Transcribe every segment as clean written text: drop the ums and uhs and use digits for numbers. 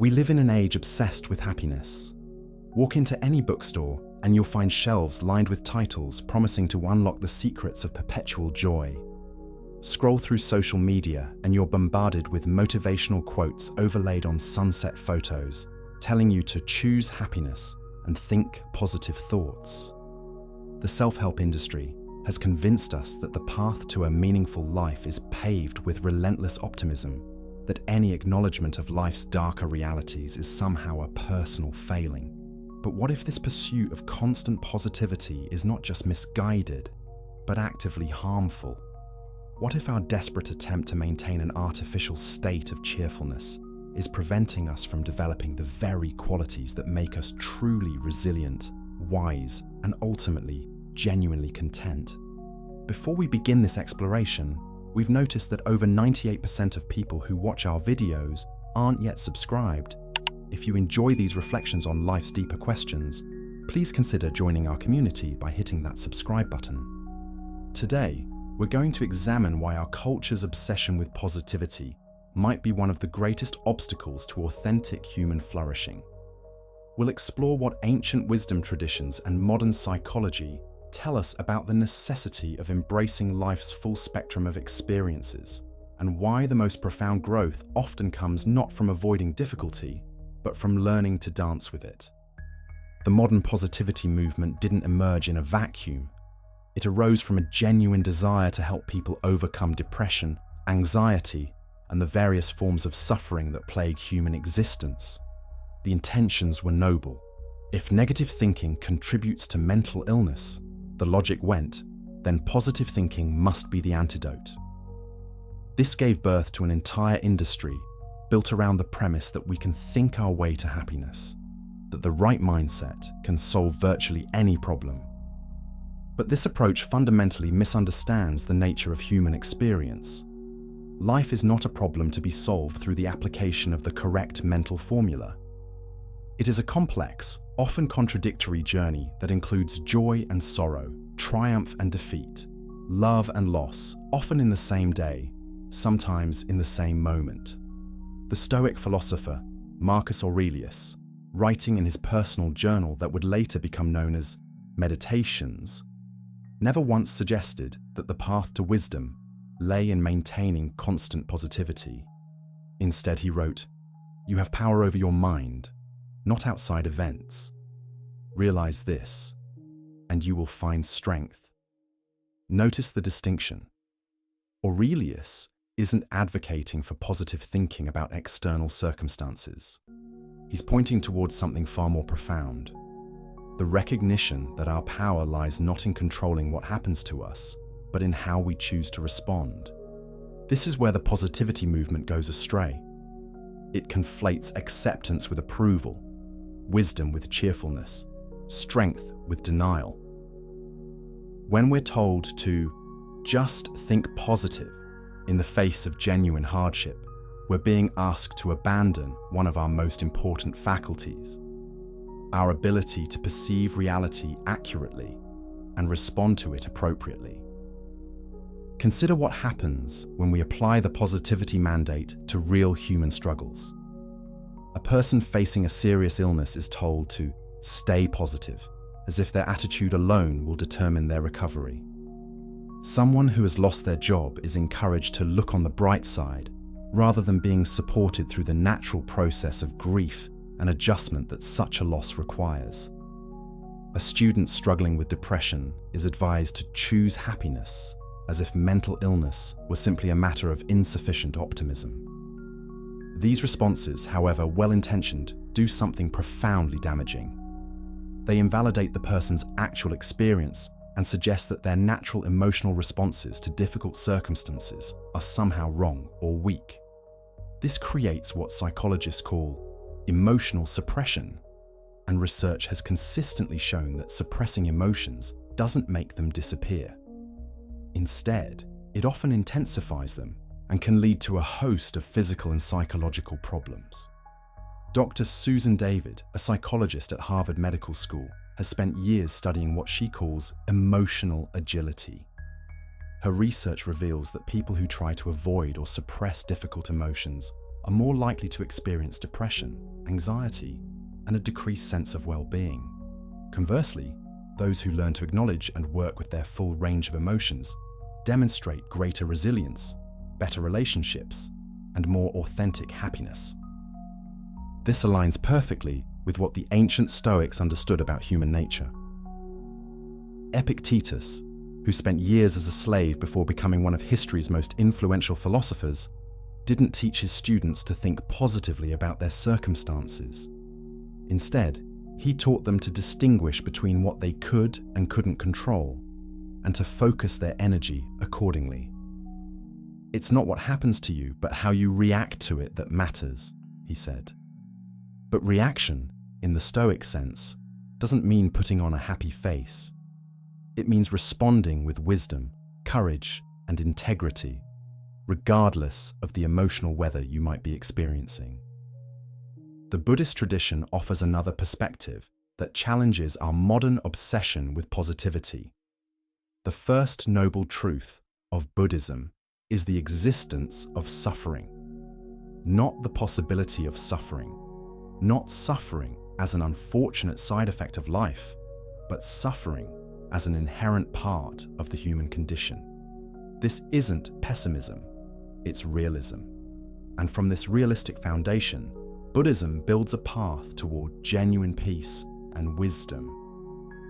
We live in an age obsessed with happiness. Walk into any bookstore and you'll find shelves lined with titles promising to unlock the secrets of perpetual joy. Scroll through social media and you're bombarded with motivational quotes overlaid on sunset photos, telling you to choose happiness and think positive thoughts. The self-help industry has convinced us that the path to a meaningful life is paved with relentless optimism, that any acknowledgement of life's darker realities is somehow a personal failing. But what if this pursuit of constant positivity is not just misguided, but actively harmful? What if our desperate attempt to maintain an artificial state of cheerfulness is preventing us from developing the very qualities that make us truly resilient, wise, and ultimately genuinely content? Before we begin this exploration, we've noticed that over 98% of people who watch our videos aren't yet subscribed. If you enjoy these reflections on life's deeper questions, please consider joining our community by hitting that subscribe button. Today, we're going to examine why our culture's obsession with positivity might be one of the greatest obstacles to authentic human flourishing. We'll explore what ancient wisdom traditions and modern psychology tell us about the necessity of embracing life's full spectrum of experiences, and why the most profound growth often comes not from avoiding difficulty, but from learning to dance with it. The modern positivity movement didn't emerge in a vacuum. It arose from a genuine desire to help people overcome depression, anxiety, and the various forms of suffering that plague human existence. The intentions were noble. If negative thinking contributes to mental illness, the logic went, then positive thinking must be the antidote. This gave birth to an entire industry built around the premise that we can think our way to happiness, that the right mindset can solve virtually any problem. But this approach fundamentally misunderstands the nature of human experience. Life is not a problem to be solved through the application of the correct mental formula. It is a complex, often contradictory journey that includes joy and sorrow, triumph and defeat, love and loss, often in the same day, sometimes in the same moment. The Stoic philosopher Marcus Aurelius, writing in his personal journal that would later become known as Meditations, never once suggested that the path to wisdom lay in maintaining constant positivity. Instead, he wrote, "You have power over your mind, not outside events. Realize this, and you will find strength." Notice the distinction. Aurelius isn't advocating for positive thinking about external circumstances. He's pointing towards something far more profound: the recognition that our power lies not in controlling what happens to us, but in how we choose to respond. This is where the positivity movement goes astray. It conflates acceptance with approval, wisdom with cheerfulness, strength with denial. When we're told to just think positive in the face of genuine hardship, we're being asked to abandon one of our most important faculties: our ability to perceive reality accurately and respond to it appropriately. Consider what happens when we apply the positivity mandate to real human struggles. A person facing a serious illness is told to stay positive, as if their attitude alone will determine their recovery. Someone who has lost their job is encouraged to look on the bright side, rather than being supported through the natural process of grief and adjustment that such a loss requires. A student struggling with depression is advised to choose happiness, as if mental illness was simply a matter of insufficient optimism. These responses, however well-intentioned, do something profoundly damaging. They invalidate the person's actual experience and suggest that their natural emotional responses to difficult circumstances are somehow wrong or weak. This creates what psychologists call emotional suppression, and research has consistently shown that suppressing emotions doesn't make them disappear. Instead, it often intensifies them and can lead to a host of physical and psychological problems. Dr. Susan David, a psychologist at Harvard Medical School, has spent years studying what she calls emotional agility. Her research reveals that people who try to avoid or suppress difficult emotions are more likely to experience depression, anxiety, and a decreased sense of well-being. Conversely, those who learn to acknowledge and work with their full range of emotions demonstrate greater resilience, better relationships, and more authentic happiness. This aligns perfectly with what the ancient Stoics understood about human nature. Epictetus, who spent years as a slave before becoming one of history's most influential philosophers, didn't teach his students to think positively about their circumstances. Instead, he taught them to distinguish between what they could and couldn't control, and to focus their energy accordingly. It's not what happens to you, but how you react to it that matters, he said. But reaction, in the Stoic sense, doesn't mean putting on a happy face. It means responding with wisdom, courage, and integrity, regardless of the emotional weather you might be experiencing. The Buddhist tradition offers another perspective that challenges our modern obsession with positivity. The first noble truth of Buddhism is the existence of suffering, not the possibility of suffering, not suffering as an unfortunate side effect of life, but suffering as an inherent part of the human condition. This isn't pessimism, it's realism. And from this realistic foundation, Buddhism builds a path toward genuine peace and wisdom.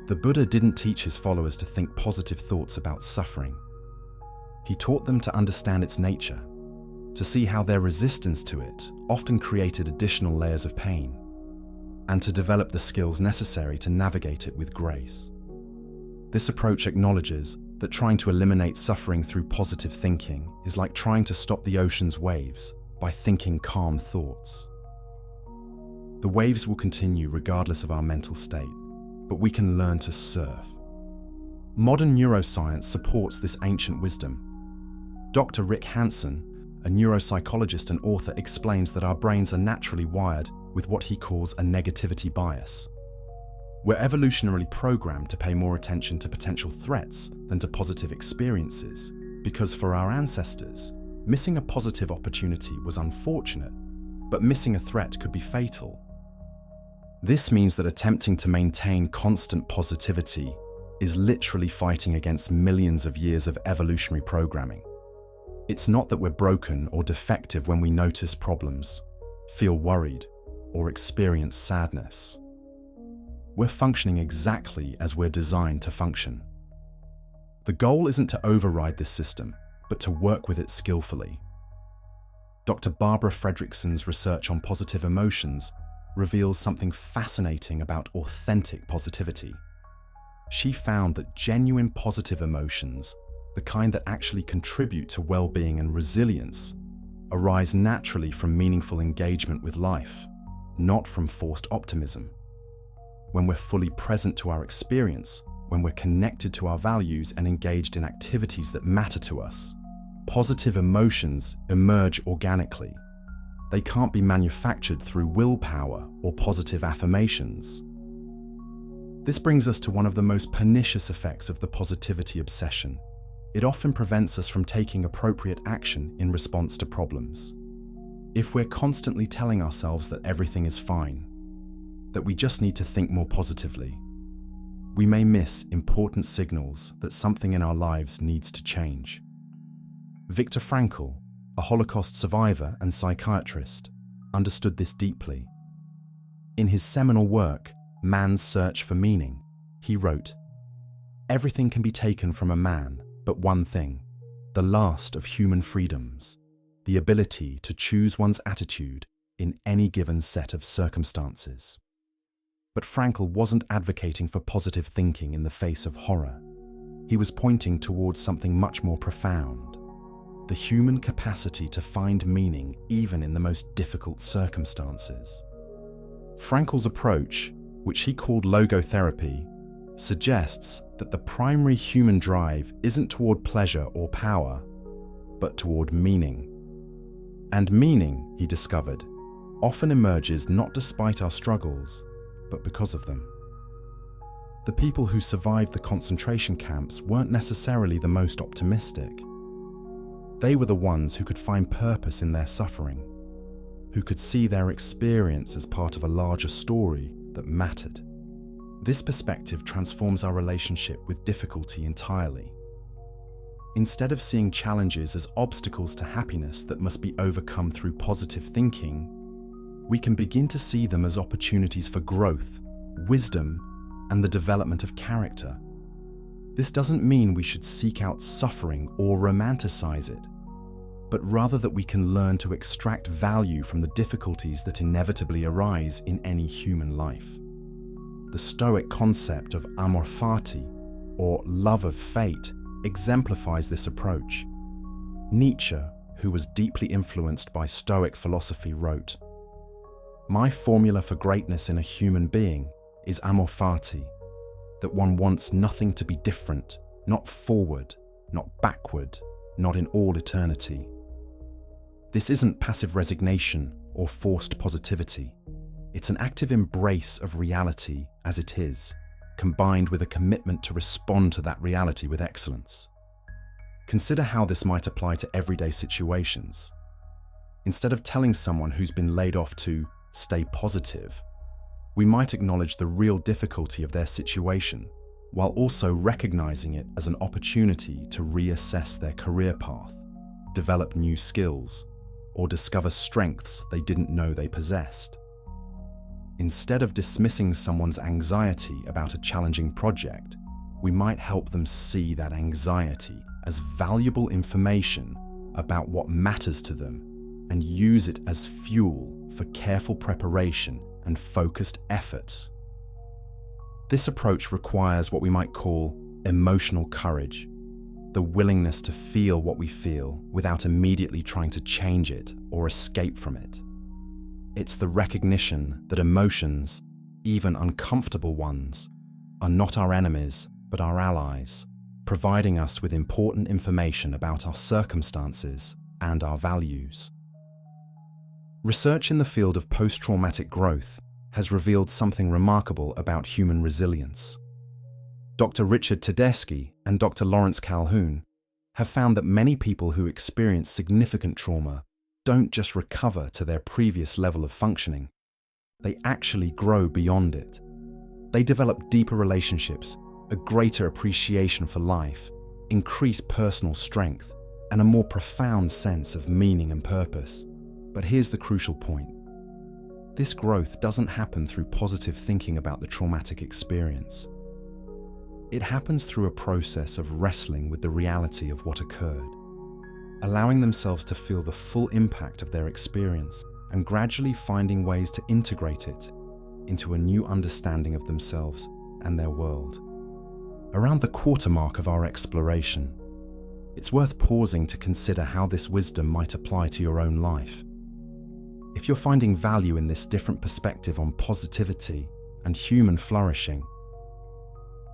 The Buddha didn't teach his followers to think positive thoughts about suffering. He taught them to understand its nature, to see how their resistance to it often created additional layers of pain, and to develop the skills necessary to navigate it with grace. This approach acknowledges that trying to eliminate suffering through positive thinking is like trying to stop the ocean's waves by thinking calm thoughts. The waves will continue regardless of our mental state, but we can learn to surf. Modern neuroscience supports this ancient wisdom. Dr. Rick Hanson, a neuropsychologist and author, explains that our brains are naturally wired with what he calls a negativity bias. We're evolutionarily programmed to pay more attention to potential threats than to positive experiences, because for our ancestors, missing a positive opportunity was unfortunate, but missing a threat could be fatal. This means that attempting to maintain constant positivity is literally fighting against millions of years of evolutionary programming. It's not that we're broken or defective when we notice problems, feel worried, or experience sadness. We're functioning exactly as we're designed to function. The goal isn't to override this system, but to work with it skillfully. Dr. Barbara Fredrickson's research on positive emotions reveals something fascinating about authentic positivity. She found that genuine positive emotions, the kind that actually contribute to well-being and resilience, arise naturally from meaningful engagement with life, not from forced optimism. When we're fully present to our experience, when we're connected to our values and engaged in activities that matter to us, positive emotions emerge organically. They can't be manufactured through willpower or positive affirmations. This brings us to one of the most pernicious effects of the positivity obsession. It often prevents us from taking appropriate action in response to problems. If we're constantly telling ourselves that everything is fine, that we just need to think more positively, we may miss important signals that something in our lives needs to change. Viktor Frankl, a Holocaust survivor and psychiatrist, understood this deeply. In his seminal work, Man's Search for Meaning, he wrote, "Everything can be taken from a man, but one thing, the last of human freedoms, the ability to choose one's attitude in any given set of circumstances." But Frankl wasn't advocating for positive thinking in the face of horror. He was pointing towards something much more profound: the human capacity to find meaning even in the most difficult circumstances. Frankl's approach, which he called logotherapy, suggests that the primary human drive isn't toward pleasure or power, but toward meaning. And meaning, he discovered, often emerges not despite our struggles, but because of them. The people who survived the concentration camps weren't necessarily the most optimistic. They were the ones who could find purpose in their suffering. who could see their experience as part of a larger story that mattered. This perspective transforms our relationship with difficulty entirely. Instead of seeing challenges as obstacles to happiness that must be overcome through positive thinking, we can begin to see them as opportunities for growth, wisdom, and the development of character. This doesn't mean we should seek out suffering or romanticize it, but rather that we can learn to extract value from the difficulties that inevitably arise in any human life. The Stoic concept of amor fati, or love of fate, exemplifies this approach. Nietzsche, who was deeply influenced by Stoic philosophy, wrote, "My formula for greatness in a human being is amor fati, that one wants nothing to be different, not forward, not backward, not in all eternity." This isn't passive resignation or forced positivity. It's an active embrace of reality as it is, combined with a commitment to respond to that reality with excellence. Consider how this might apply to everyday situations. Instead of telling someone who's been laid off to stay positive, we might acknowledge the real difficulty of their situation, while also recognizing it as an opportunity to reassess their career path, develop new skills, or discover strengths they didn't know they possessed. Instead of dismissing someone's anxiety about a challenging project, we might help them see that anxiety as valuable information about what matters to them and use it as fuel for careful preparation and focused effort. This approach requires what we might call emotional courage, the willingness to feel what we feel without immediately trying to change it or escape from it. It's the recognition that emotions, even uncomfortable ones, are not our enemies but our allies, providing us with important information about our circumstances and our values. Research in the field of post-traumatic growth has revealed something remarkable about human resilience. Dr. Richard Tedeschi and Dr. Lawrence Calhoun have found that many people who experience significant trauma don't just recover to their previous level of functioning, they actually grow beyond it. They develop deeper relationships, a greater appreciation for life, increased personal strength, and a more profound sense of meaning and purpose. But here's the crucial point. This growth doesn't happen through positive thinking about the traumatic experience. It happens through a process of wrestling with the reality of what occurred, allowing themselves to feel the full impact of their experience and gradually finding ways to integrate it into a new understanding of themselves and their world. Around the quarter mark of our exploration, it's worth pausing to consider how this wisdom might apply to your own life. If you're finding value in this different perspective on positivity and human flourishing,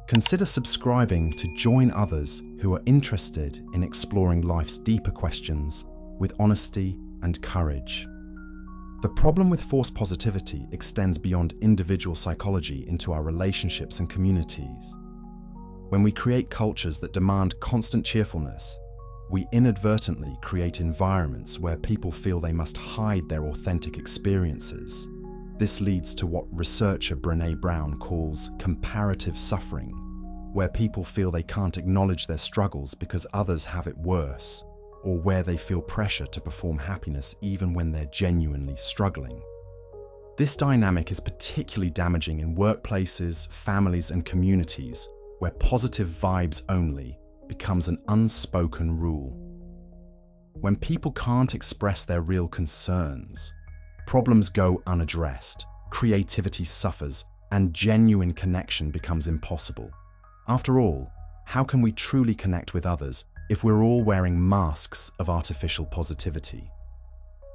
consider subscribing to join others who are interested in exploring life's deeper questions with honesty and courage. The problem with forced positivity extends beyond individual psychology into our relationships and communities. When we create cultures that demand constant cheerfulness, we inadvertently create environments where people feel they must hide their authentic experiences. This leads to what researcher Brené Brown calls comparative suffering, where people feel they can't acknowledge their struggles because others have it worse, or where they feel pressure to perform happiness even when they're genuinely struggling. This dynamic is particularly damaging in workplaces, families, and communities where positive vibes only becomes an unspoken rule. When people can't express their real concerns, problems go unaddressed, creativity suffers, and genuine connection becomes impossible. After all, how can we truly connect with others if we're all wearing masks of artificial positivity?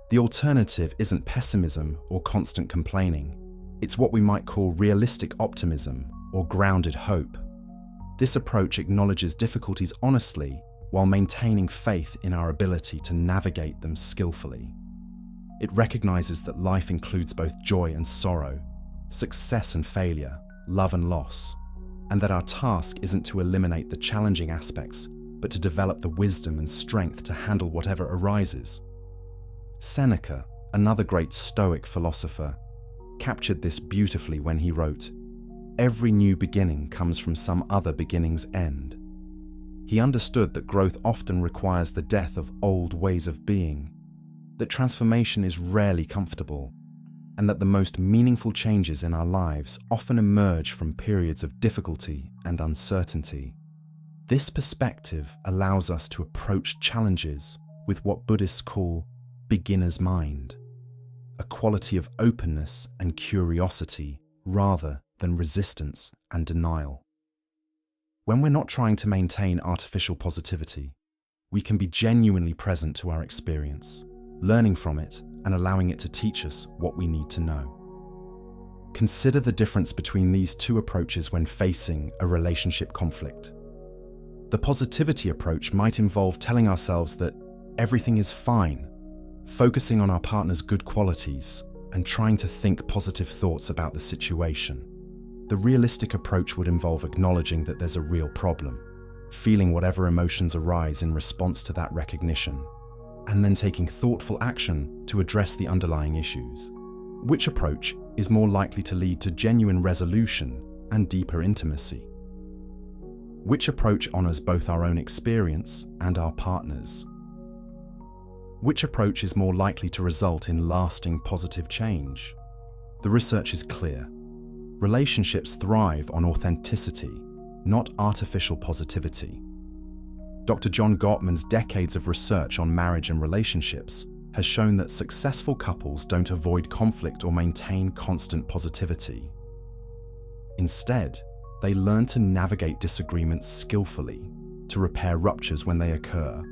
The alternative isn't pessimism or constant complaining. It's what we might call realistic optimism or grounded hope. This approach acknowledges difficulties honestly while maintaining faith in our ability to navigate them skillfully. It recognizes that life includes both joy and sorrow, success and failure, love and loss, and that our task isn't to eliminate the challenging aspects, but to develop the wisdom and strength to handle whatever arises. Seneca, another great Stoic philosopher, captured this beautifully when he wrote, "Every new beginning comes from some other beginning's end." He understood that growth often requires the death of old ways of being, that transformation is rarely comfortable, and that the most meaningful changes in our lives often emerge from periods of difficulty and uncertainty. This perspective allows us to approach challenges with what Buddhists call beginner's mind, a quality of openness and curiosity rather than resistance and denial. When we're not trying to maintain artificial positivity, we can be genuinely present to our experience, learning from it and allowing it to teach us what we need to know. Consider the difference between these two approaches when facing a relationship conflict. The positivity approach might involve telling ourselves that everything is fine, focusing on our partner's good qualities, and trying to think positive thoughts about the situation. The realistic approach would involve acknowledging that there's a real problem, feeling whatever emotions arise in response to that recognition, and then taking thoughtful action to address the underlying issues. Which approach is more likely to lead to genuine resolution and deeper intimacy? Which approach honors both our own experience and our partners? Which approach is more likely to result in lasting positive change? The research is clear. Relationships thrive on authenticity, not artificial positivity. Dr. John Gottman's decades of research on marriage and relationships has shown that successful couples don't avoid conflict or maintain constant positivity. Instead, they learn to navigate disagreements skillfully, to repair ruptures when they occur,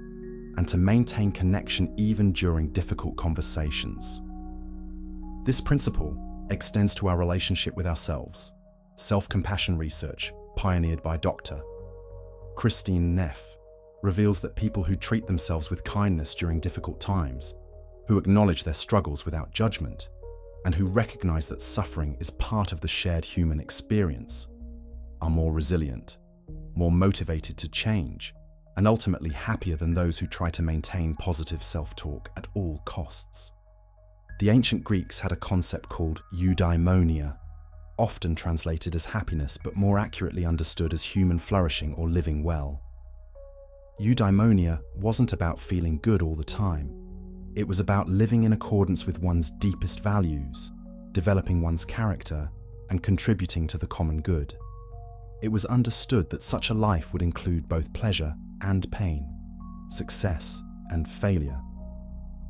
and to maintain connection even during difficult conversations. This principle extends to our relationship with ourselves. Self-compassion research, pioneered by Dr. Christine Neff, reveals that people who treat themselves with kindness during difficult times, who acknowledge their struggles without judgment, and who recognize that suffering is part of the shared human experience, are more resilient, more motivated to change, and ultimately happier than those who try to maintain positive self-talk at all costs. The ancient Greeks had a concept called eudaimonia, often translated as happiness but more accurately understood as human flourishing or living well. Eudaimonia wasn't about feeling good all the time. It was about living in accordance with one's deepest values, developing one's character, and contributing to the common good. It was understood that such a life would include both pleasure and pain, success and failure,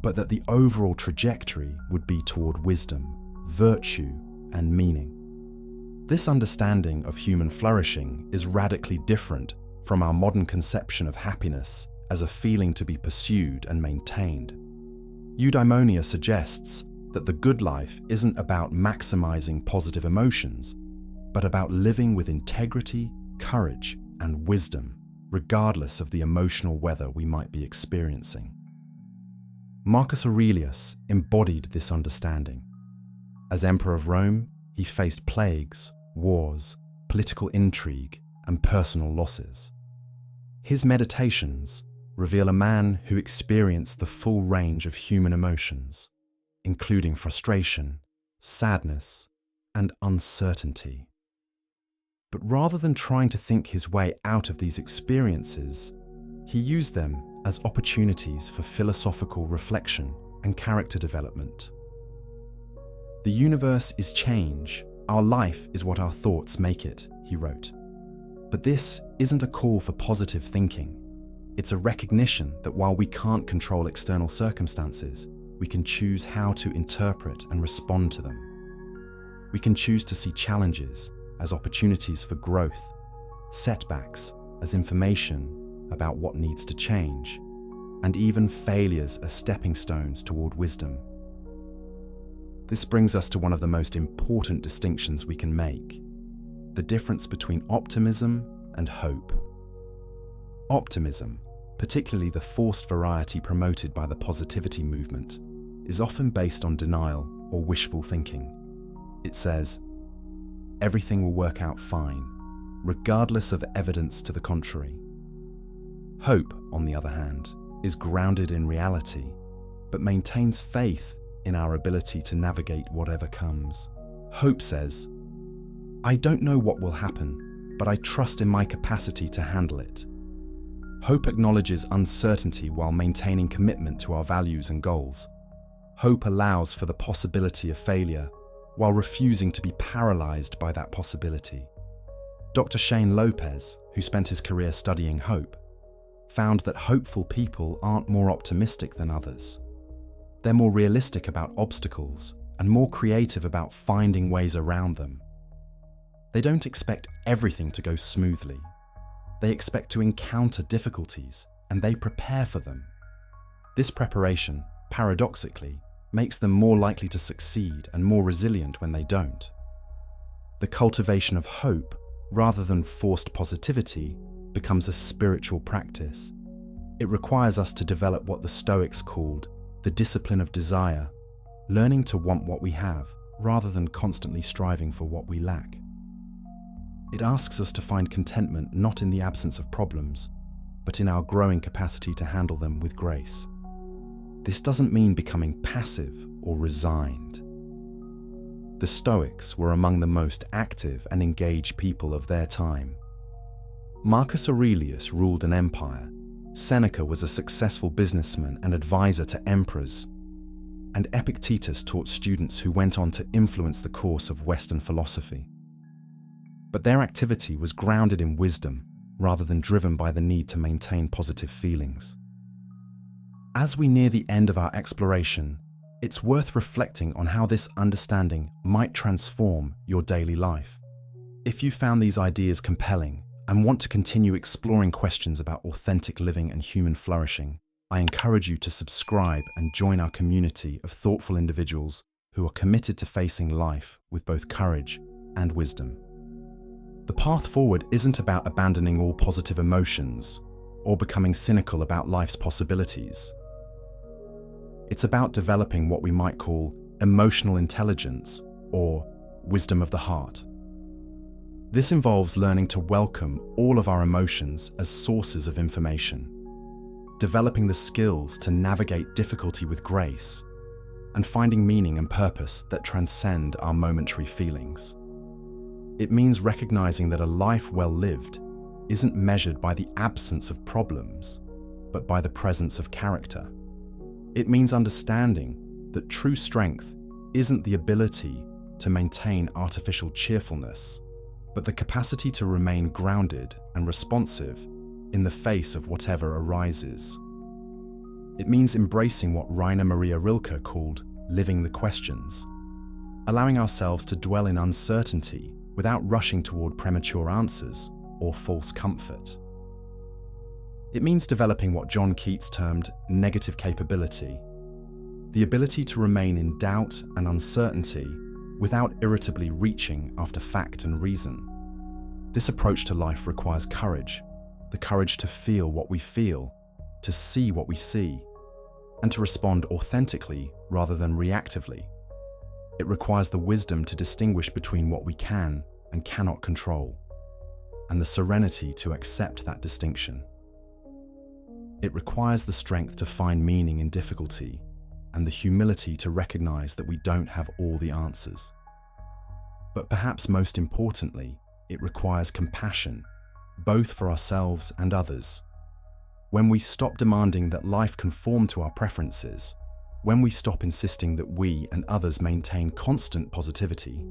but that the overall trajectory would be toward wisdom, virtue, and meaning. This understanding of human flourishing is radically different from our modern conception of happiness as a feeling to be pursued and maintained. Eudaimonia suggests that the good life isn't about maximizing positive emotions, but about living with integrity, courage, and wisdom, regardless of the emotional weather we might be experiencing. Marcus Aurelius embodied this understanding. As Emperor of Rome, he faced plagues, wars, political intrigue, and personal losses. His meditations reveal a man who experienced the full range of human emotions, including frustration, sadness, and uncertainty. But rather than trying to think his way out of these experiences, he used them as opportunities for philosophical reflection and character development. "The universe is change. Our life is what our thoughts make it," he wrote. But this isn't a call for positive thinking. It's a recognition that while we can't control external circumstances, we can choose how to interpret and respond to them. We can choose to see challenges as opportunities for growth, setbacks as information about what needs to change, and even failures as stepping stones toward wisdom. This brings us to one of the most important distinctions we can make: the difference between optimism and hope. Optimism, particularly the forced variety promoted by the positivity movement, is often based on denial or wishful thinking. It says, "Everything will work out fine, regardless of evidence to the contrary." Hope, on the other hand, is grounded in reality, but maintains faith in our ability to navigate whatever comes. Hope says, "I don't know what will happen, but I trust in my capacity to handle it." Hope acknowledges uncertainty while maintaining commitment to our values and goals. Hope allows for the possibility of failure while refusing to be paralyzed by that possibility. Dr. Shane Lopez, who spent his career studying hope, found that hopeful people aren't more optimistic than others. They're more realistic about obstacles and more creative about finding ways around them. They don't expect everything to go smoothly. They expect to encounter difficulties and they prepare for them. This preparation, paradoxically, makes them more likely to succeed and more resilient when they don't. The cultivation of hope, rather than forced positivity, becomes a spiritual practice. It requires us to develop what the Stoics called the discipline of desire, learning to want what we have rather than constantly striving for what we lack. It asks us to find contentment not in the absence of problems, but in our growing capacity to handle them with grace. This doesn't mean becoming passive or resigned. The Stoics were among the most active and engaged people of their time. Marcus Aurelius ruled an empire. Seneca was a successful businessman and advisor to emperors. And Epictetus taught students who went on to influence the course of Western philosophy. But their activity was grounded in wisdom rather than driven by the need to maintain positive feelings. As we near the end of our exploration, it's worth reflecting on how this understanding might transform your daily life. If you found these ideas compelling and want to continue exploring questions about authentic living and human flourishing, I encourage you to subscribe and join our community of thoughtful individuals who are committed to facing life with both courage and wisdom. The path forward isn't about abandoning all positive emotions or becoming cynical about life's possibilities. It's about developing what we might call emotional intelligence or wisdom of the heart. This involves learning to welcome all of our emotions as sources of information, developing the skills to navigate difficulty with grace, and finding meaning and purpose that transcend our momentary feelings. It means recognizing that a life well lived isn't measured by the absence of problems, but by the presence of character. It means understanding that true strength isn't the ability to maintain artificial cheerfulness, but the capacity to remain grounded and responsive in the face of whatever arises. It means embracing what Rainer Maria Rilke called living the questions, allowing ourselves to dwell in uncertainty without rushing toward premature answers or false comfort. It means developing what John Keats termed negative capability, the ability to remain in doubt and uncertainty without irritably reaching after fact and reason. This approach to life requires courage, the courage to feel what we feel, to see what we see, and to respond authentically rather than reactively. It requires the wisdom to distinguish between what we can and cannot control, and the serenity to accept that distinction. It requires the strength to find meaning in difficulty and the humility to recognize that we don't have all the answers. But perhaps most importantly, it requires compassion, both for ourselves and others. When we stop demanding that life conform to our preferences, when we stop insisting that we and others maintain constant positivity,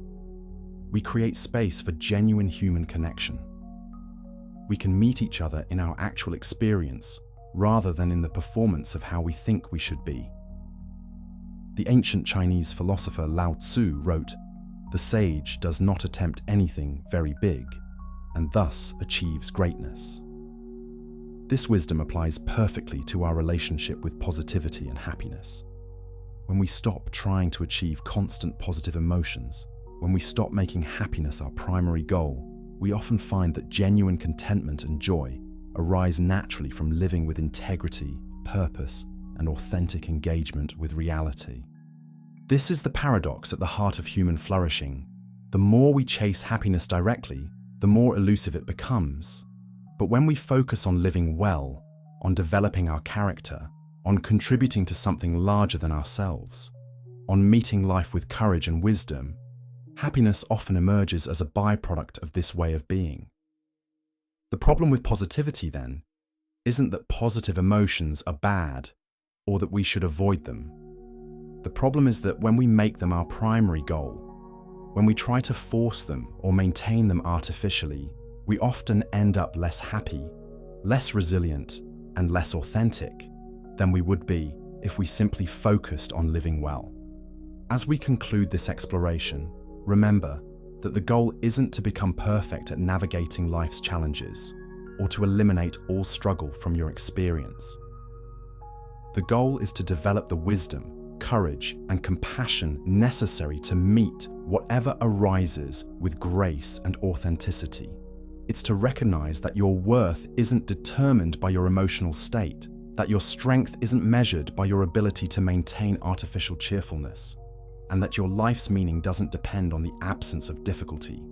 we create space for genuine human connection. We can meet each other in our actual experience rather than in the performance of how we think we should be. The ancient Chinese philosopher Lao Tzu wrote, "The sage does not attempt anything very big, and thus achieves greatness." This wisdom applies perfectly to our relationship with positivity and happiness. When we stop trying to achieve constant positive emotions, when we stop making happiness our primary goal, we often find that genuine contentment and joy arise naturally from living with integrity, purpose, and authentic engagement with reality. This is the paradox at the heart of human flourishing. The more we chase happiness directly, the more elusive it becomes. But when we focus on living well, on developing our character, on contributing to something larger than ourselves, on meeting life with courage and wisdom, happiness often emerges as a byproduct of this way of being. The problem with positivity, then, isn't that positive emotions are bad or that we should avoid them. The problem is that when we make them our primary goal, when we try to force them or maintain them artificially, we often end up less happy, less resilient, and less authentic than we would be if we simply focused on living well. As we conclude this exploration, remember that the goal isn't to become perfect at navigating life's challenges or to eliminate all struggle from your experience. The goal is to develop the wisdom, courage, and compassion necessary to meet whatever arises with grace and authenticity. It's to recognize that your worth isn't determined by your emotional state, that your strength isn't measured by your ability to maintain artificial cheerfulness, and that your life's meaning doesn't depend on the absence of difficulty.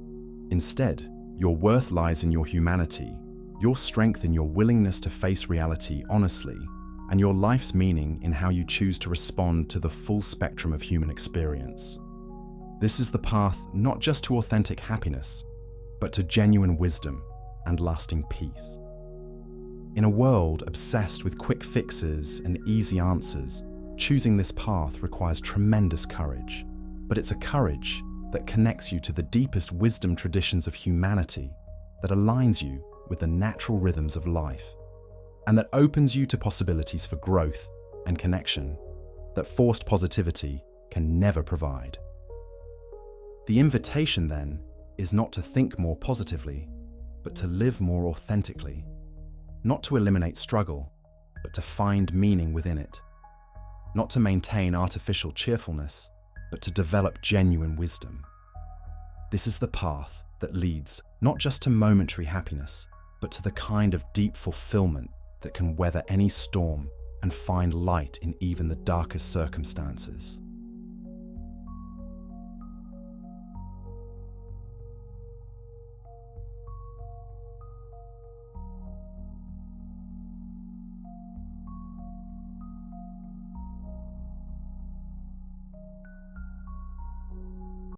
Instead, your worth lies in your humanity, your strength in your willingness to face reality honestly, and your life's meaning in how you choose to respond to the full spectrum of human experience. This is the path not just to authentic happiness, but to genuine wisdom and lasting peace. In a world obsessed with quick fixes and easy answers, choosing this path requires tremendous courage, but it's a courage that connects you to the deepest wisdom traditions of humanity, that aligns you with the natural rhythms of life, and that opens you to possibilities for growth and connection that forced positivity can never provide. The invitation, then, is not to think more positively, but to live more authentically, not to eliminate struggle, but to find meaning within it, not to maintain artificial cheerfulness, but to develop genuine wisdom. This is the path that leads not just to momentary happiness, but to the kind of deep fulfillment that can weather any storm and find light in even the darkest circumstances.